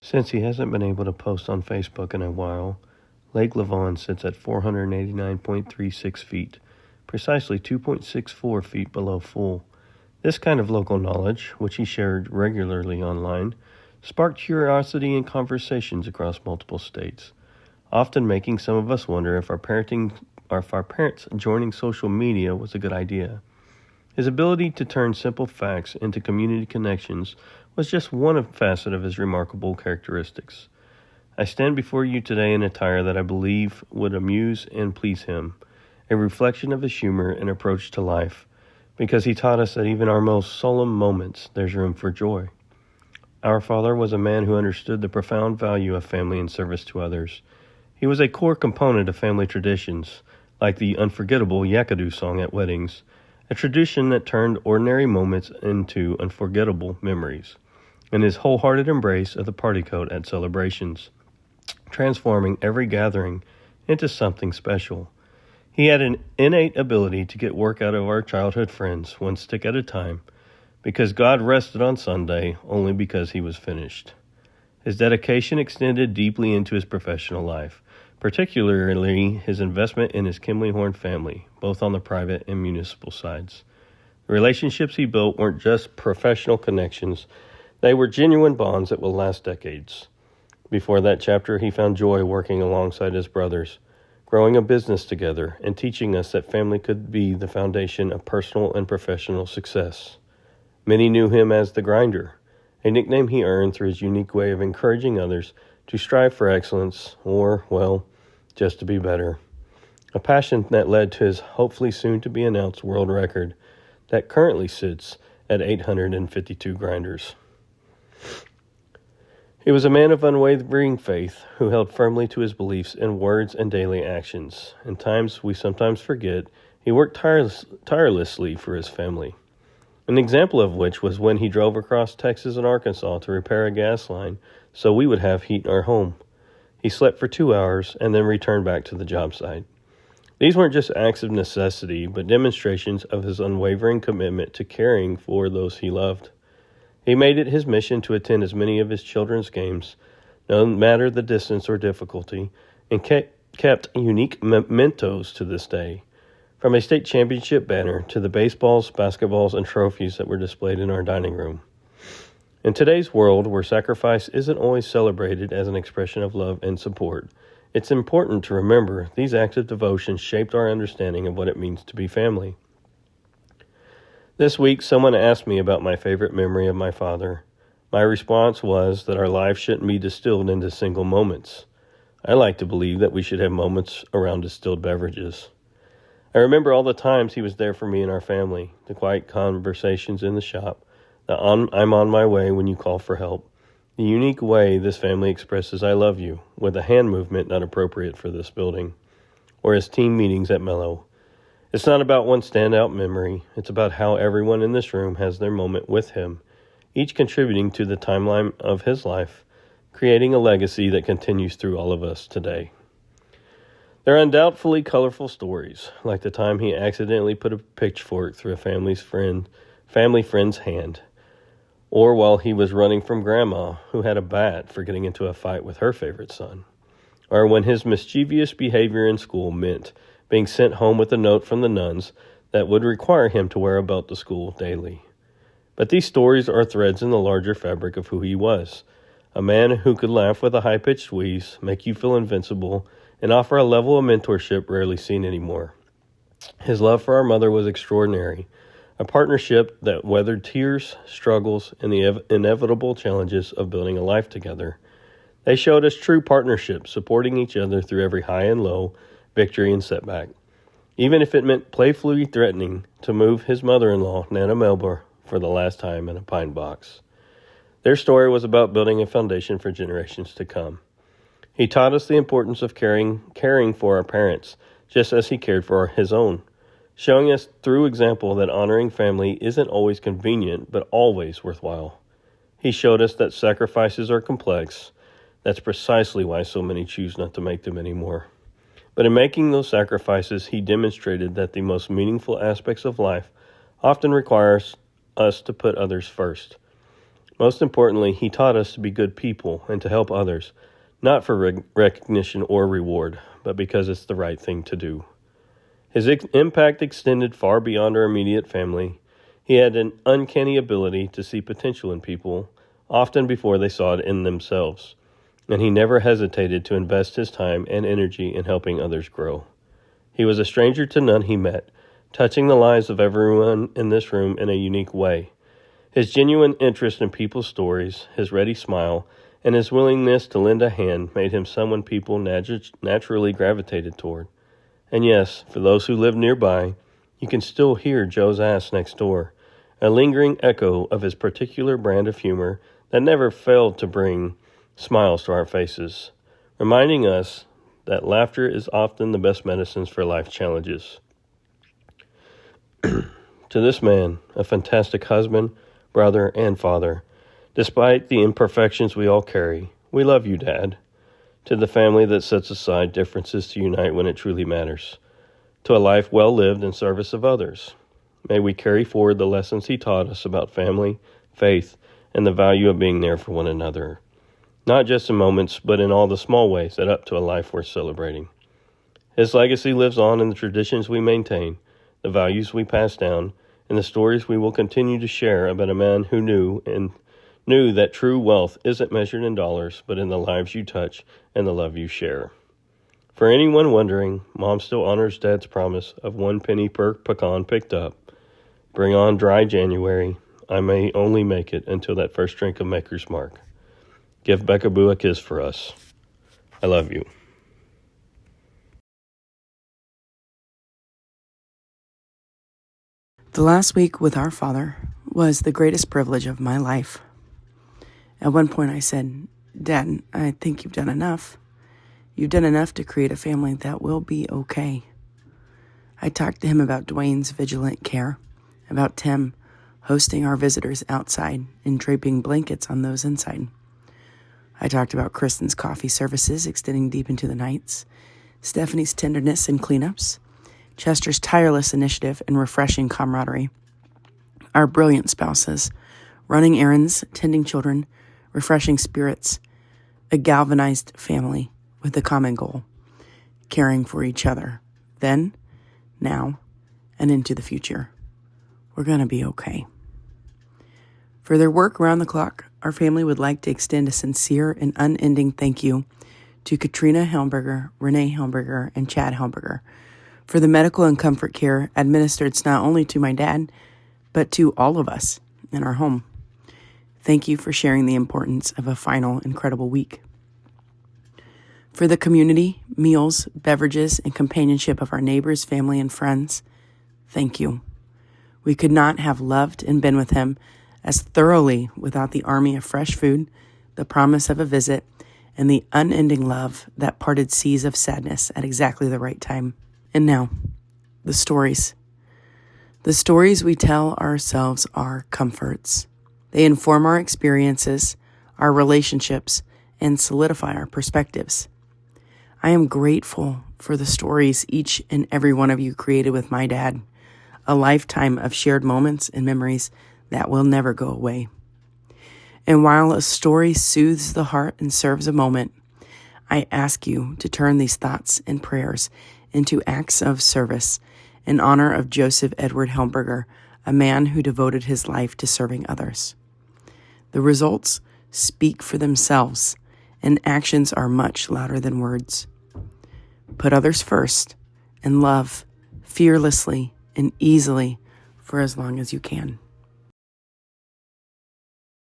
Since he hasn't been able to post on Facebook in a while, Lake Lavon sits at 489.36 feet, precisely 2.64 feet below full. This kind of local knowledge, which he shared regularly online, sparked curiosity and conversations across multiple states, often making some of us wonder if our parents joining social media was a good idea. His ability to turn simple facts into community connections was just one facet of his remarkable characteristics. I stand before you today in attire that I believe would amuse and please him, a reflection of his humor and approach to life, because he taught us that even our most solemn moments there's room for joy. Our father was a man who understood the profound value of family and service to others. He was a core component of family traditions, like the unforgettable Yakadu song at weddings, a tradition that turned ordinary moments into unforgettable memories, and his wholehearted embrace of the party coat at celebrations, transforming every gathering into something special. He had an innate ability to get work out of our childhood friends, one stick at a time, because God rested on Sunday only because he was finished. His dedication extended deeply into his professional life, particularly his investment in his Kimley Horn family, both on the private and municipal sides. The relationships he built weren't just professional connections, they were genuine bonds that will last decades. Before that chapter, he found joy working alongside his brothers, growing a business together, and teaching us that family could be the foundation of personal and professional success. Many knew him as the Grinder, a nickname he earned through his unique way of encouraging others to strive for excellence, or, well, just to be better. A passion that led to his hopefully soon-to-be-announced world record that currently sits at 852 grinders. He was a man of unwavering faith who held firmly to his beliefs in words and daily actions. In times we sometimes forget, he worked tirelessly for his family. An example of which was when he drove across Texas and Arkansas to repair a gas line so we would have heat in our home. He slept for 2 hours and then returned back to the job site. These weren't just acts of necessity, but demonstrations of his unwavering commitment to caring for those he loved. He made it his mission to attend as many of his children's games, no matter the distance or difficulty, and kept unique mementos to this day, from a state championship banner to the baseballs, basketballs, and trophies that were displayed in our dining room. In today's world, where sacrifice isn't always celebrated as an expression of love and support, it's important to remember these acts of devotion shaped our understanding of what it means to be family. This week, someone asked me about my favorite memory of my father. My response was that our lives shouldn't be distilled into single moments. I like to believe that we should have moments around distilled beverages. I remember all the times he was there for me and our family, the quiet conversations in the shop, the I'm on my way when you call for help, the unique way this family expresses I love you, with a hand movement not appropriate for this building, or his team meetings at Mellow. It's not about one standout memory. It's about how everyone in this room has their moment with him, each contributing to the timeline of his life, creating a legacy that continues through all of us today. There are undoubtedly colorful stories, like the time he accidentally put a pitchfork through a family friend's hand, or while he was running from Grandma, who had a bat for getting into a fight with her favorite son, or when his mischievous behavior in school meant being sent home with a note from the nuns that would require him to wear a belt to school daily. But these stories are threads in the larger fabric of who he was, a man who could laugh with a high-pitched wheeze, make you feel invincible, and offer a level of mentorship rarely seen anymore. His love for our mother was extraordinary, a partnership that weathered tears, struggles, and the inevitable challenges of building a life together. They showed us true partnership, supporting each other through every high and low, victory and setback, even if it meant playfully threatening to move his mother-in-law, Nana Melba, for the last time in a pine box. Their story was about building a foundation for generations to come. He taught us the importance of caring for our parents, just as he cared for his own, showing us through example that honoring family isn't always convenient, but always worthwhile. He showed us that sacrifices are complex. That's precisely why so many choose not to make them anymore. But in making those sacrifices, he demonstrated that the most meaningful aspects of life often requires us to put others first. Most importantly, he taught us to be good people and to help others, not for recognition or reward, but because it's the right thing to do. His impact extended far beyond our immediate family. He had an uncanny ability to see potential in people, often before they saw it in themselves, and he never hesitated to invest his time and energy in helping others grow. He was a stranger to none he met, touching the lives of everyone in this room in a unique way. His genuine interest in people's stories, his ready smile, and his willingness to lend a hand made him someone people naturally gravitated toward. And yes, for those who live nearby, you can still hear Joe's ass next door, a lingering echo of his particular brand of humor that never failed to bring smiles to our faces, reminding us that laughter is often the best medicines for life challenges. To this man, a fantastic husband, brother, and father, despite the imperfections we all carry, we love you, Dad. To the family that sets aside differences to unite when it truly matters. To a life well lived in service of others. May we carry forward the lessons he taught us about family, faith, and the value of being there for one another. Not just in moments, but in all the small ways that up to a life worth celebrating. His legacy lives on in the traditions we maintain, the values we pass down, and the stories we will continue to share about a man who knew that true wealth isn't measured in dollars, but in the lives you touch and the love you share. For anyone wondering, Mom still honors Dad's promise of 1 penny per pecan picked up. Bring on dry January. I may only make it until that first drink of Maker's Mark. Give Becca Boo a kiss for us. I love you. The last week with our father was the greatest privilege of my life. At one point I said, Dad, I think you've done enough. You've done enough to create a family that will be okay. I talked to him about Duane's vigilant care, about Tim hosting our visitors outside and draping blankets on those inside. I talked about Kristen's coffee services extending deep into the nights, Stephanie's tenderness and cleanups, Chester's tireless initiative and refreshing camaraderie, our brilliant spouses, running errands, tending children, refreshing spirits, a galvanized family with a common goal, caring for each other, then, now, and into the future. We're going to be okay. For their work around the clock, our family would like to extend a sincere and unending thank you to Katrina Helmberger, Renee Helmberger, and Chad Helmberger for the medical and comfort care administered not only to my dad, but to all of us in our home. Thank you for sharing the importance of a final incredible week. For the community, meals, beverages, and companionship of our neighbors, family, and friends, thank you. We could not have loved and been with him as thoroughly without the army of fresh food, the promise of a visit, and the unending love that parted seas of sadness at exactly the right time. And now, the stories. The stories we tell ourselves are comforts. They inform our experiences, our relationships, and solidify our perspectives. I am grateful for the stories each and every one of you created with my dad, a lifetime of shared moments and memories that will never go away. And while a story soothes the heart and serves a moment, I ask you to turn these thoughts and prayers into acts of service in honor of Joseph Edward Helmberger, a man who devoted his life to serving others. The results speak for themselves, and actions are much louder than words. Put others first and love fearlessly and easily for as long as you can.